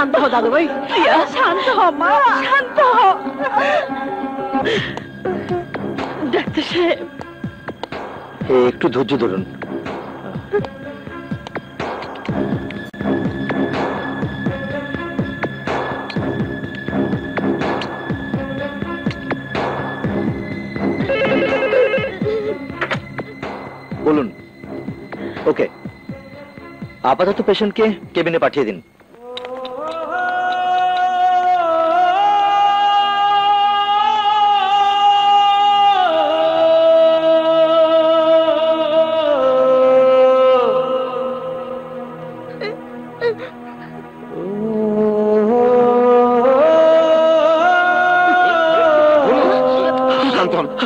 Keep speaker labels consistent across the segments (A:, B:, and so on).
A: শান্ত হ দাদু ভাই, শান্ত হ মা, শান্ত হ। ডাক্তার সাহেব
B: একটু ধৈর্য ধরুন। বলুন। ওকে, আপাতত পেশেন্টকে কেবিনে পাঠিয়ে দিন।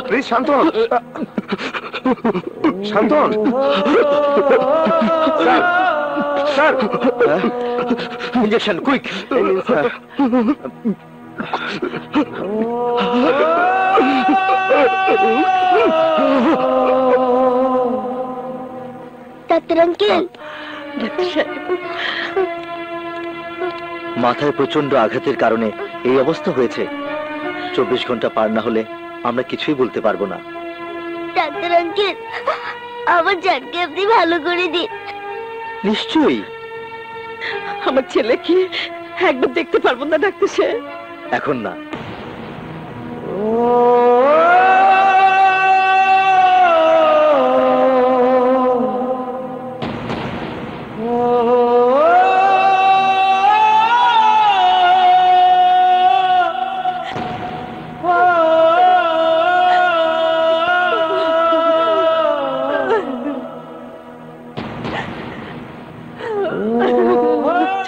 C: প্লিজ শান্ত হন, শান্ত হন। Sir,
B: injection quick.
D: Doctor uncle,
B: মাথায় প্রচন্ড আঘাতের কারণে এই অবস্থা হয়েছে। 24 ঘন্টা পার না হলে আমরা কিছুই বলতে পারবো না।
D: ডাক্তার আঙ্কেল, আমার জানকে আপনি ভালো করে দিন।
B: নিশ্চয়ই।
A: আমার ছেলেকে একবার দেখতে পারবো না ডাক্তার সাহেব?
B: এখন না।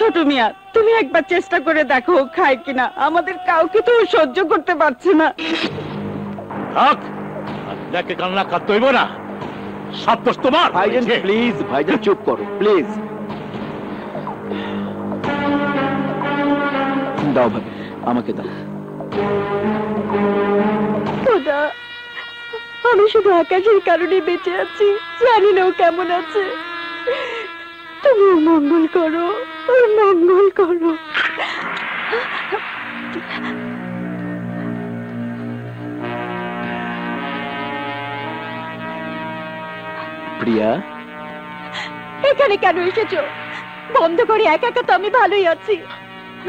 A: ছোট মিয়া, তুমি একবার চেষ্টা করে দেখো খায় কিনা। আমাদের কাউকে তো সহ্য করতে পারছে না।
E: আপনাকে কান্না কাঁদতে হইব না, সব দোষ তোমার।
C: ভাইজান প্লিজ, ভাইজান চুপ করো প্লিজ। দাও ভাবি, আমাকে দাও।
A: খোদা, আমি শুধু আকাশের কারণে বেঁচে আছি, জানি না ও কেমন আছে। তুমি মঙ্গল করো, ওর মঙ্গল করো।
C: প্রিয়া,
A: এখানে কেন এসেছো? বন্ধ করে একা একা তো আমি ভালোই আছি।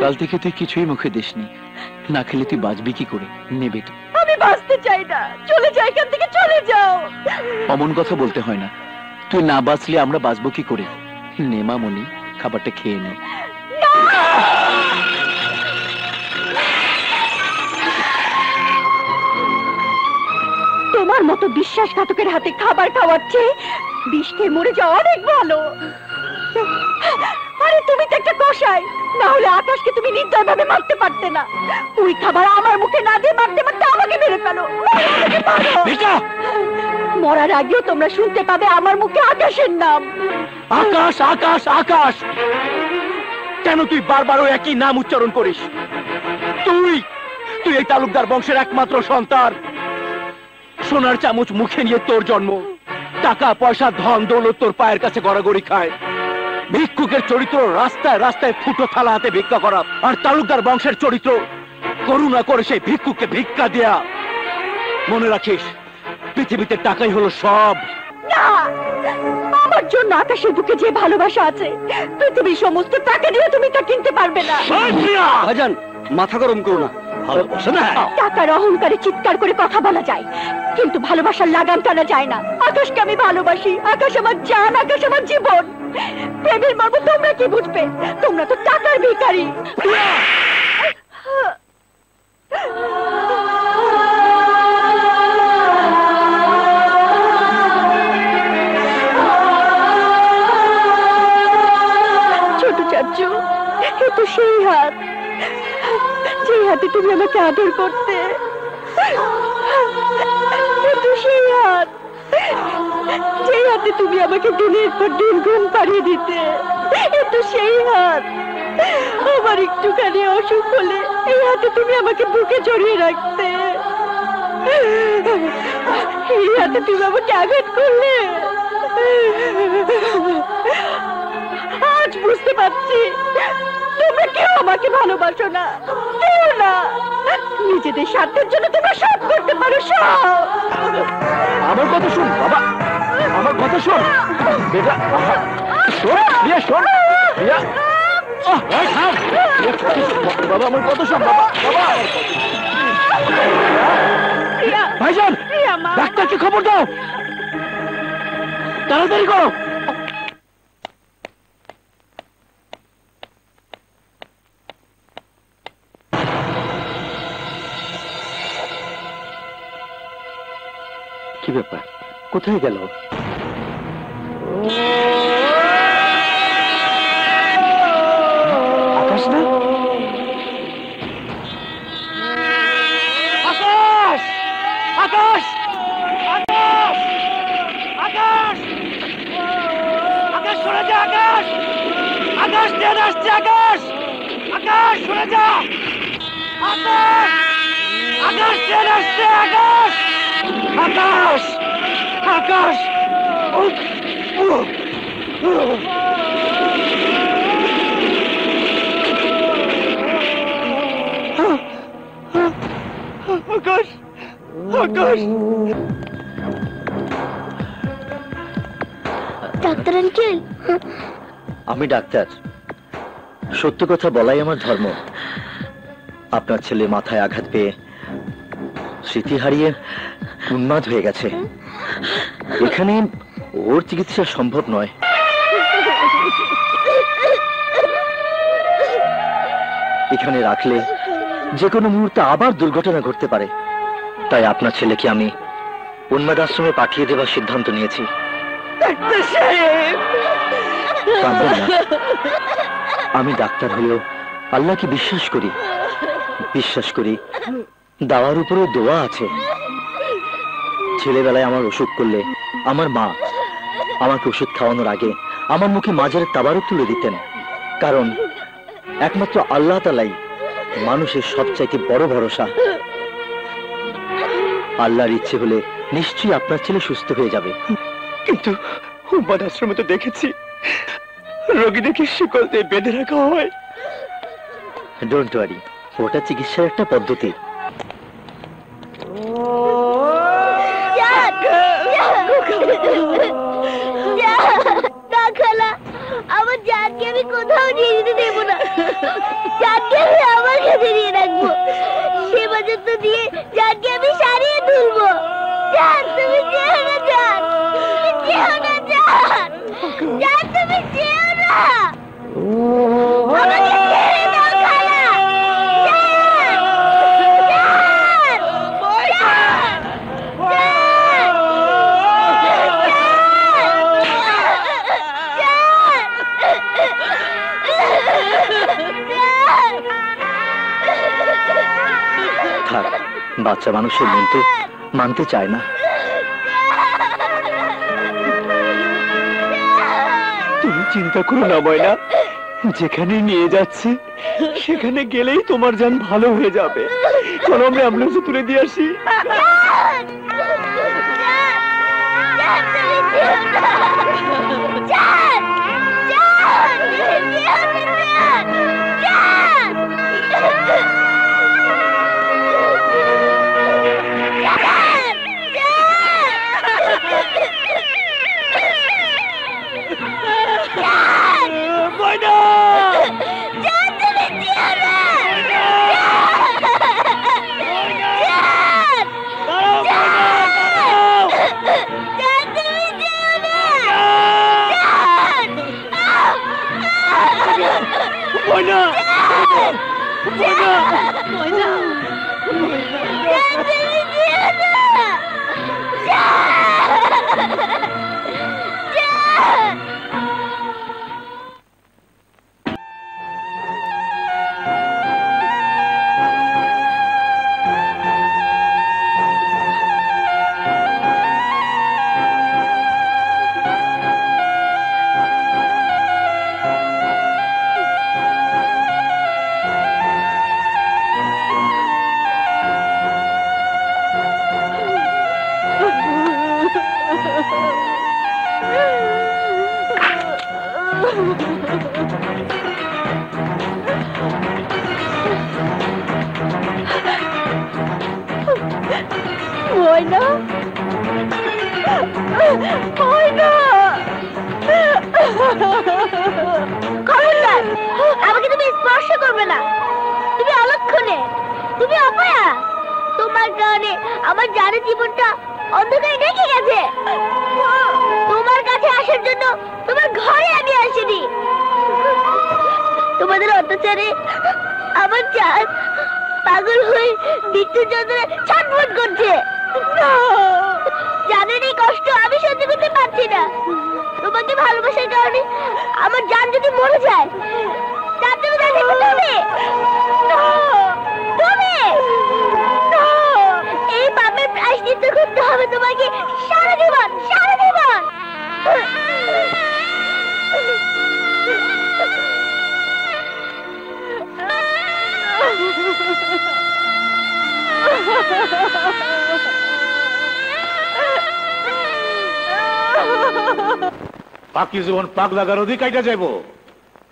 C: কাল থেকে তুই কিছুই মুখে দিসনি, না খেলে তুই বাঁচবি কি করে? নেবে তো।
A: আমি বাঁচতে চাই না, চলে যাও এখান থেকে, চলে যাও।
C: অমন কথা বলতে হয় না, তুই না বাঁচলে আমরা বাঁচবো কি করে? নেমা মনি, খাবারটা খেয়ে নে।
A: তোমার মতো বিশ্বাসঘাতকের হাতে খাবার খাওয়াচ্ছে বিষ খেয়ে মরে যাওয়া অনেক ভালো। আরে তুমি তো একটা কসাই, না হলে আকাশকে তুমি নির্দয় ভাবে মারতে পারতে না। ওই খাবার আমার মুখে না দিয়ে মারতে মারতে আমাকে মেরে ফেলো। মরার আগেও তোমরা শুনতে পাবে আমার মুখে আকাশের নাম।
E: আকাশ আকাশ আকাশ, কেন তুই বারবার ওই একই নাম উচ্চারণ করিস? তুই তুই এই তালুকদার বংশের একমাত্র সন্তান। সোনার চামচ মুখে নিয়ে তোর জন্ম, টাকা পয়সা ধন দৌলত তোর পায়ের কাছে গড়াগড়ি খায়। ভিক্ষুকের চরিত্র রাস্তায় রাস্তায় ফুটো থালা হাতে ভিক্ষা করা, আর তালুকদার বংশের চরিত্র করুণা করে সেই ভিক্ষুককে ভিক্ষা দেয়া। মনে রাখিস, পৃথিবীতে টাকাই হলো সব।
A: না, আমার জন্য আকাশের বুকে যে ভালোবাসা আছে, পৃথিবীর সমস্ত টাকা দিয়ে তুমি তা কিনতে পারবে না।
C: ভাইজান, মাথা গরম করো না।
E: ভালোবাসা না,
A: টাকার অহংকারে চিৎকার করে কথা বলা যায়, কিন্তু ভালোবাসার লাগাম টানা যায় না। আকাশকে আমি ভালোবাসি, আকাশ আমার জান, আকাশ আমার জীবন। প্রেমের মর্ম তোমরা কি বুঝবে? তোমরা তো টাকার ভিখারি। ছোট চাচু, এ তো সেই হাত, যে হাতে তুমি আমাকে আদর করতে। এ তো সেই হাত, যে হাতে তুমি আমাকে দিনের পর দিন ঘুম পাড়িয়ে দিতে। এ তো সেই হাত, আমার একটুখানি অসুখ হলে এই হাতে তুমি আমাকে বুকে জড়িয়ে রাখতে। এই হাতে তুমি আমাকে আঘাত করলে। আজ বুঝতে পারছি তোমরা কেউ আমাকে ভালোবাসো না, যেও না। নিজেদের স্বার্থের জন্য তোমরা সব করতে পারো, সব।
C: আমার কথা শোন বাবা, আমার কথা শোন বেটা। শোন রিয়া, শোন রিয়া। বাবা আমার কথা শোন বাবা। বাবা ভাইজান, ডাক্তারকে খবর দাও, তাড়াতাড়ি করো। কি ব্যাপার, কোথায় গেল? আকাশ না?
E: আকাশ! আকাশ! আকাশ! আকাশ! আকাশ সরে যা, আকাশ! আকাশ ট্রেন আসছে, আকাশ! আকাশ সরে যা! আকাশ! আকাশ ট্রেন আসছে, আকাশ! আকাশ! আকাশ! আকাশ! আকাশ!
D: ডাক্তার আঙ্কেল,
B: আমি ডাক্তার, সত্য কথা বলাই আমার ধর্ম। আপনার ছেলে মাথায় আঘাত পেয়ে স্মৃতি হারিয়ে উন্মাদ হয়ে গেছে। এখানে ওর চিকিৎসা সম্ভব নয়। এখানে রাখলে যে কোনো মুহূর্তে আবার দুর্ঘটনা ঘটতে পারে। তাই আপনার ছেলেকে আমি উন্মাদ আশ্রমে পাঠিয়ে দেওয়ার সিদ্ধান্ত নিয়েছি।
A: ডাক্তার সাহেব,
B: কাঁদবেন না। আমি ডাক্তার হলেও আল্লাহকে বিশ্বাস করি। বিশ্বাস করি দাওয়ার উপরে দোয়া আছে। ছেলেবেলায় আমার অসুখ করলে আমার মা আমাকে ওষুধ খাওয়ানোর আগে আমার মুখে মাজারের তাবারক তুলে দিতেন। কারণ একমাত্র আল্লাহ তাআলাই মানুষের সবচাইতে বড় ভরসা। আল্লাহর ইচ্ছে হলে নিশ্চয়ই আপনার ছেলে সুস্থ হয়ে যাবে।
E: কিন্তু উম্মাদ আশ্রমে তো দেখেছি রোগীদেরকে শিকল দিয়ে বেঁধে রাখা হয়।
B: ডোন্ট ওয়ারি, ওটা চিকিৎসার একটা পদ্ধতি।
D: না খালা, আমার জানকে আমি কোথাও নিয়ে যেতে দেবো না। জানকে আমি আমার কাছে নিয়ে রাখবো। সেবা যত্ন দিয়ে জানকে আমি সারিয়ে তুলবো। জান, তুমি যেও না, জান, যেও না, জান, জান, তুমি যেও না। আমাকে ছেড়ে দাও খালা। জান,
B: থাক, বাচ্চা মানুষের মন তো মানতে চায় না।
E: তুমি চিন্তা করো না ময়না, যেখানে নিয়ে যাচ্ছি সেখানে গেলেই তোমার জান ভালো হয়ে যাবে। চলো আমরা অ্যাম্বুলেন্সে তুলে দিয়ে আসি। ময়না! ময়না! ময়না!
D: করবে না। তুমি অলক্ষণে, তুমি অপয়া। তোমার কারণে আমার জানের জীবনটা অন্ধকারে ঢেকে গেছে। তোমার কাছে আসার জন্য তোমার ঘরে আমি আসিনি। তোমাদের অত্যাচারে আমার জান পাগল হয়ে মৃত্যুর যন্ত্রণায় ছটফট করছে। জানেন এই কষ্ট আমি সহ্য করতে পারছি না। তোমাকে ভালোবাসার কারণে আমার জান যদি মরে যায়, তার জন্য তুমি তুমি এই পাপের প্রায়শ্চিত্ত করতে হবে তোমাকে সারা জীবন, সারা জীবন।
C: বাকি জীবন পাগলা গারদই কাইটা যাইবো।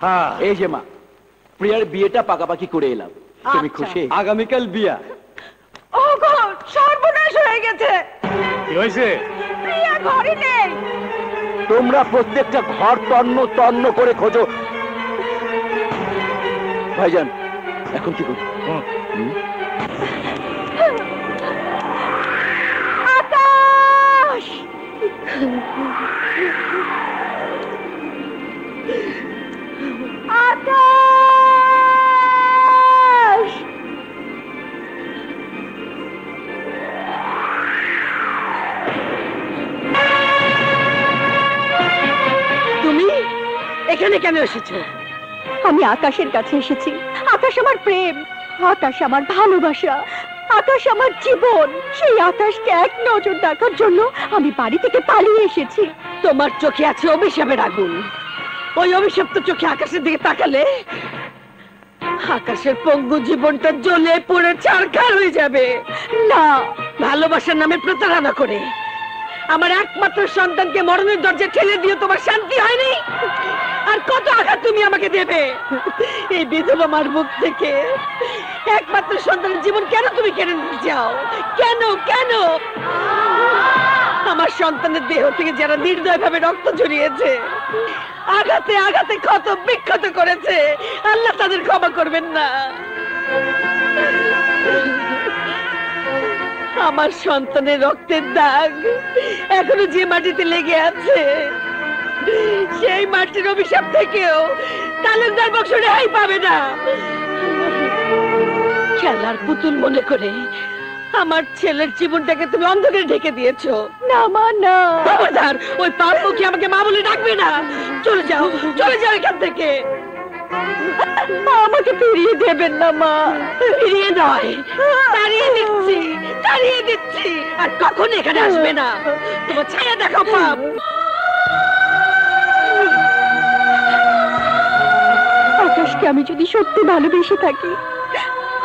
C: হ্যাঁ,
E: এই যে মা, প্রিয়ার বিয়েটা পাকাপাকি করে এলাম। তুমি খুশি? আগামীকাল বিয়া।
A: ওগো, সর্বনাশ হয়ে গেছে।
C: কি হয়েছে?
A: প্রিয়া ঘরে নেই।
E: তোমরা প্রত্যেকটা ঘর তন্ন তন্ন করে খোঁজো। ভাইজান, এখন কি করি?
A: আকাশ! আকাশ! তুমি এখানে কেন এসেছো? আমি আকাশের কাছে এসেছি। আকাশ আমার প্রেম, আকাশ আমার ভালোবাসা, আকাশ আমার জীবন। সেই আকাশকে এক নজর দেখার জন্য আমি বাড়ি থেকে পালিয়ে এসেছি। তোমার চোখে আছে অভিশাপের আগুন। ওই অভিশপ্ত চোখে আকাশের দিকে তাকালে আকাশের পঙ্গু জীবনটা জ্বলে পুড়ে ছারখার হয়ে যাবে। না, ভালোবাসার নামে প্রতারণা করে আমার একমাত্র সন্তানকে মরণের দরজায় ঠেলে দিয়ে তোমার শান্তি হয়নি? আর কত আঘাত তুমি আমাকে দেবে? এই বিধবা মার মুখ থেকে একমাত্র সন্তানের জীবন কেন তুমি কেড়ে নিতে চাও? কেন কেন? আমার সন্তানের দেহ থেকে যারা নির্দয় ভাবে রক্ত ঝরিয়েছে, আঘাতে আঘাতে ক্ষত বিক্ষত করেছে, আল্লাহ তাদের ক্ষমা করবেন না। আমার সন্তানের রক্তের দাগ এখনো যে মাটিতে লেগে আছে, সেই মাটির অভিশাপ থেকেও তালুকদার বংশ রেহাই পাবে না। খেলার পুতুল মনে করে আমার ছেলের জীবনটাকে তুমি অন্ধকারে ঢেকে দিয়েছো। না মা, না। খবরদার, ওই পাপ মুখে আমাকে মা বলে ডাকবে না। চলে যাও, চলে যাও এখান থেকে। আমাকে ফিরিয়ে দেবেন না মা। ফিরিয়ে নয়, তাড়িয়ে দিচ্ছি, তাড়িয়ে দিচ্ছি। আর কখনো এখানে আসবে না। তোমার ছায়া দেখো পাপ। আকাশকে আমি যদি সত্যি ভালোবেসে থাকি,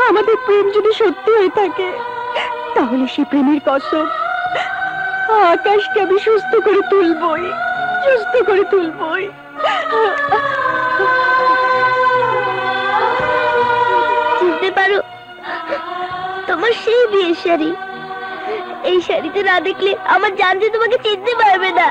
A: আমাদের প্রেম যদি সত্যি হয়ে থাকে, তাহলে সে প্রেমের কসম আকাশকে আমি সুস্থ করে তুলবই, সুস্থ করে তুলবই।
D: চিনতে পারো তোমার সেই বিয়ের শাড়ি? এই শাড়িতে না দেখলে আমার জান যে তোমাকে চিনতে পারবে না।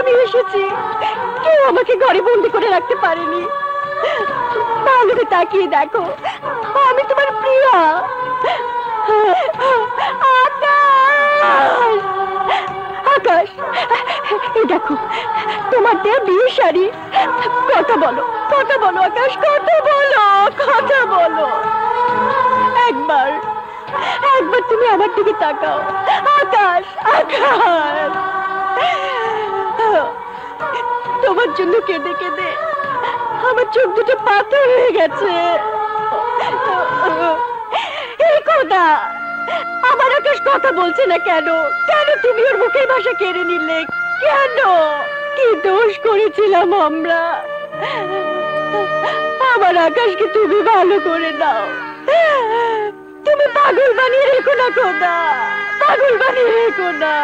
A: আমি এসেছি, কেউ আমাকে ঘরে বন্দি করে রাখতে পারেনি। ভালো তাকিয়ে দেখো, আমি তোমার প্রিয়া। আকাশ, এই দেখো তোমার দেয়া বিয়ের শাড়ি। কথা বলো, কথা বলো আকাশ, কথা বলো, কথা বলো। একবার, একবার তুমি আমার দিকে তাকাও আকাশ, আকাশ। তোমার জন্য কেঁদে কেঁদে আমার চোখ দুটো পাথর হয়ে গেছে। এই খোদা, আমার আকাশ কথা বলছে না কেন? কেন তুমি ওর মুখের ভাষা কেড়ে নিলে? কেন? কি দোষ করেছিলাম আমরা? আমার আকাশকে তুমি ভালো করে দাও। তুমি পাগল বানিয়ে রেখো না খোদা, পাগল বানিয়ে রেখো না।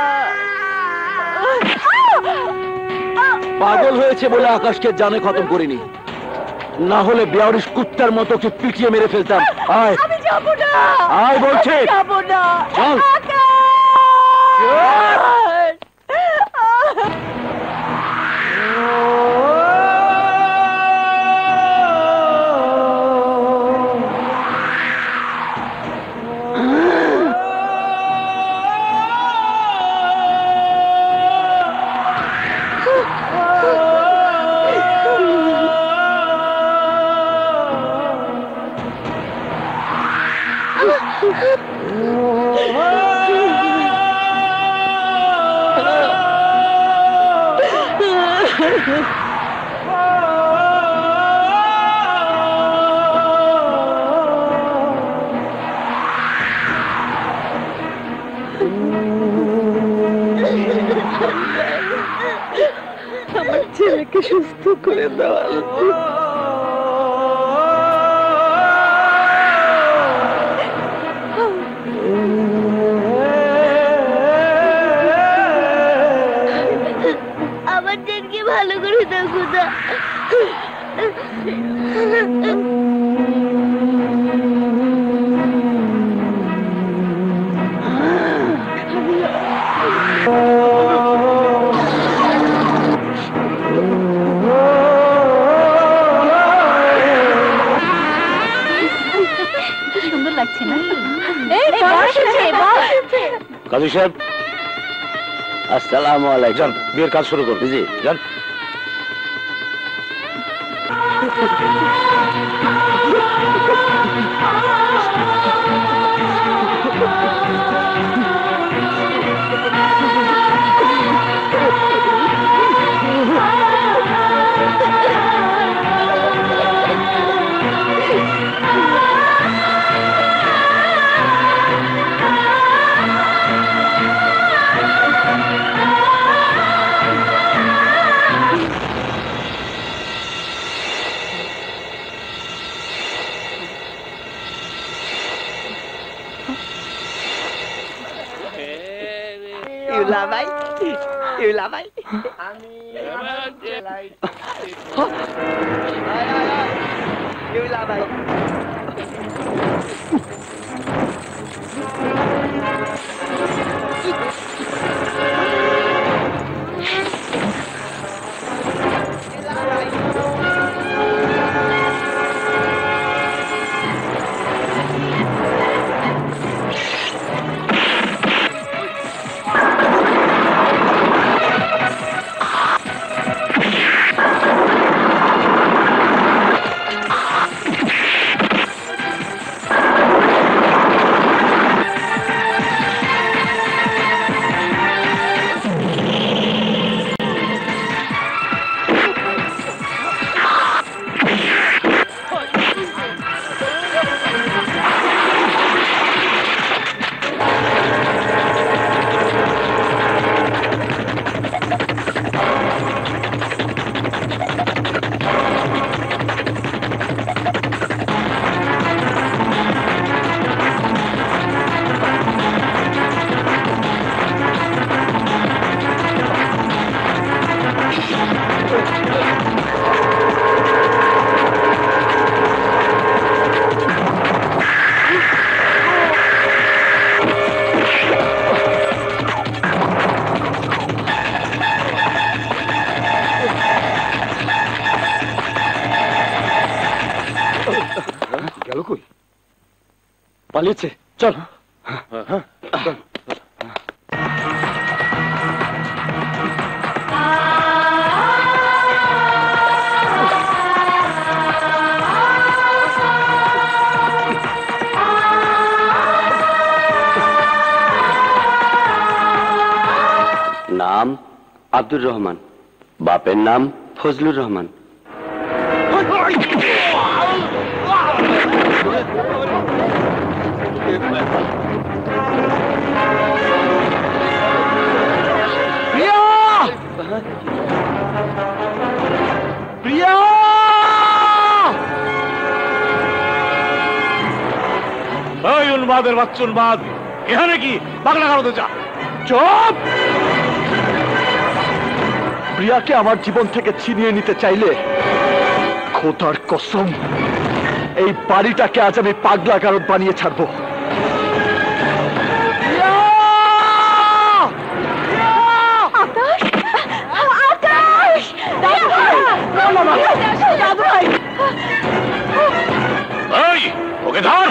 E: পাগল হয়েছে বলে আকাশকে জানে খতম করিনি, না হলে বেয়ারিশ কুত্তার মতো কে পিটিয়ে মেরে ফেলতাম। আয়,
A: আমি যাবো না।
E: আয় বলছে।
A: যাবো না।
E: চল।
A: আকাশ! আমার ছেলেকে সুস্থ করে দেওয়া।
D: আমার জেনকে ভালো করে দাও খোদা।
A: সুন্দর লাগছে না?
E: কাজী সাহেব, আসসালামু আলাইকুম। যান, বিয়ের কাজ শুরু করুন। জি, যান।
C: ইউলা ভাই, ইউলা ভাই, ইউলা ভাই।
E: গেল কই? পালিয়েছে। চল।
F: नाम আব্দুর রহমান, বাপের নাম ফজলুর রহমান।
E: ওই উন্মাদের বাচ্চা উন্মাদ, এখানে কি পাগলা গারদে যা। চুপ!
C: প্রিয়াকে আমার জীবন থেকে ছিনিয়ে নিতে চাইলে খোদার কসম এই বাড়িটাকে আজ আমি পাগলা গারদ বানিয়ে ছাড়বো।
E: এই, ওকে ধর।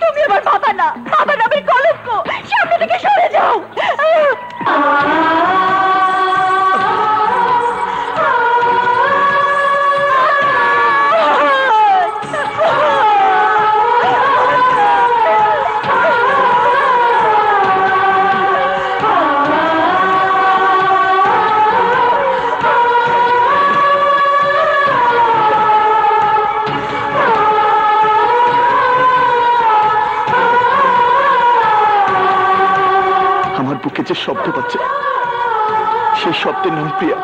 A: তুমি আমার বাবা না, বাবা নামের কলঙ্ক, সামনে থেকে সরে যাও।
C: বুকে যে শব্দ পাচ্ছে সেই শব্দের নাম প্রিয়া।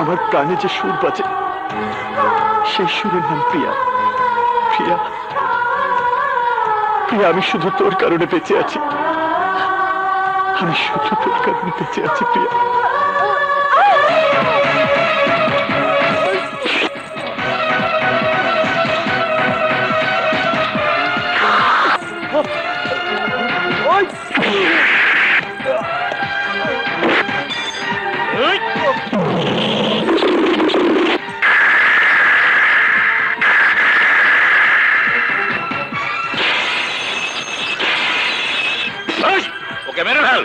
C: আমার প্রাণে যে সুর বাজে সেই সুরের নাম প্রিয়া। প্রিয়া, প্রিয়া, আমি শুধু তোর কারণে বেঁচে আছি, আমি শুধু তোর কারণে বেঁচে আছি প্রিয়া।
E: ওকে মেরে ফেল।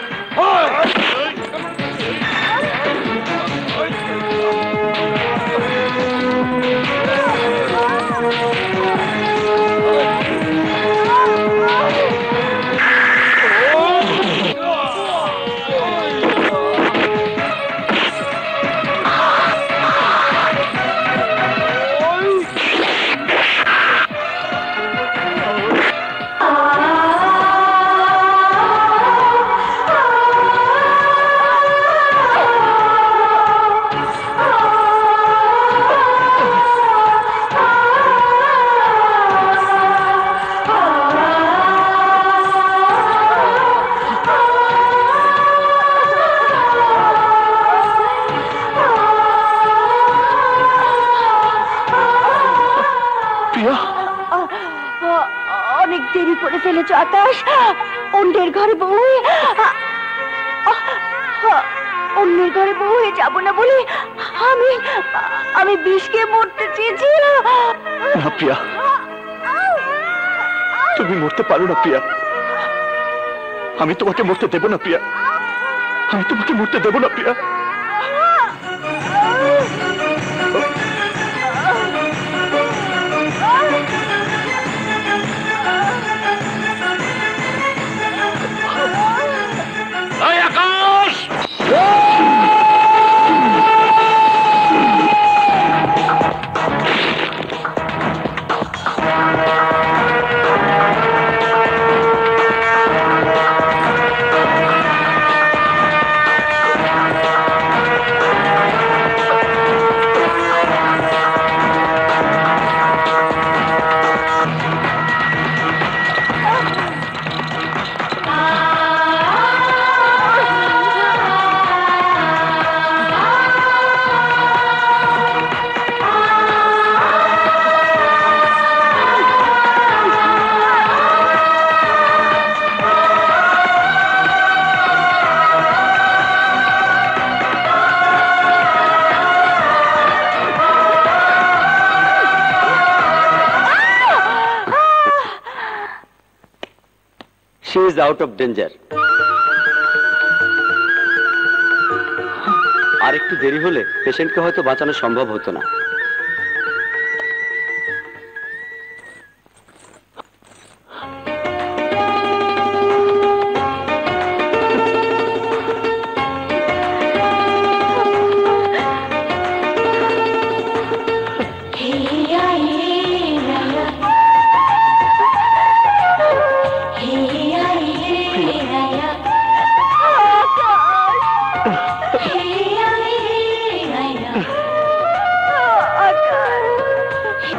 A: অনেক দেরি করে ফেলেছ আকাশ। অন্যের ঘরে বউ হয়ে অন্যের ঘরে বউ হয়ে যাব না বলে আমি বিষকে মরতে চেয়েছিলাম।
C: না প্রিয়া, তুমি মরতে পারো না প্রিয়া। আমি তোমাকে মরতে দেব না প্রিয়া, আমি তোমাকে মরতে দেব না Priya.
E: Akash,
F: she is out of danger. আর একটু দেরি হলে পেশেন্টকে হয়তো বাঁচানো সম্ভব হতো না।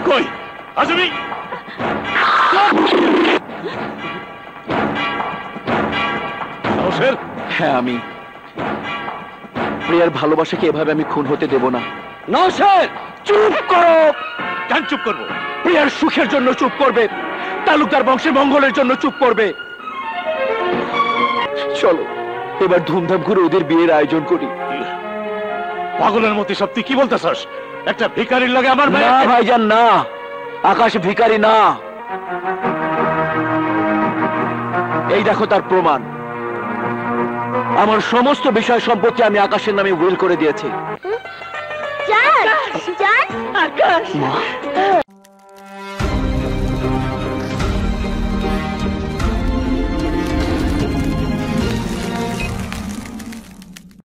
E: কই আজমি? নওশের?
C: হ্যাঁ আমি। প্রিয়ার ভালোবাসাকে এভাবে আমি খুন হতে দেব না।
E: নওশের, চুপ করো। কেন চুপ করবো?
C: প্রিয়ার সুখের জন্য চুপ করবে, তালুকদার বংশের মঙ্গলের জন্য চুপ করবে। চলো এবার ধুমধাম করে ওদের বিয়ের আয়োজন করি।
E: পাগলের মতো সব তুই কি বলতেছস? একটা ভিখারির লাগে আমার
C: না
E: মেয়ে।
C: ভাইজান না, আকাশ ভিখারি না। এই দেখো তার প্রমাণ। আমার সমস্ত বিষয় সম্পত্তি আমি আকাশের নামে উইল করে দিয়েছি।
D: চাঁদ, চাঁদ,
A: আকাশ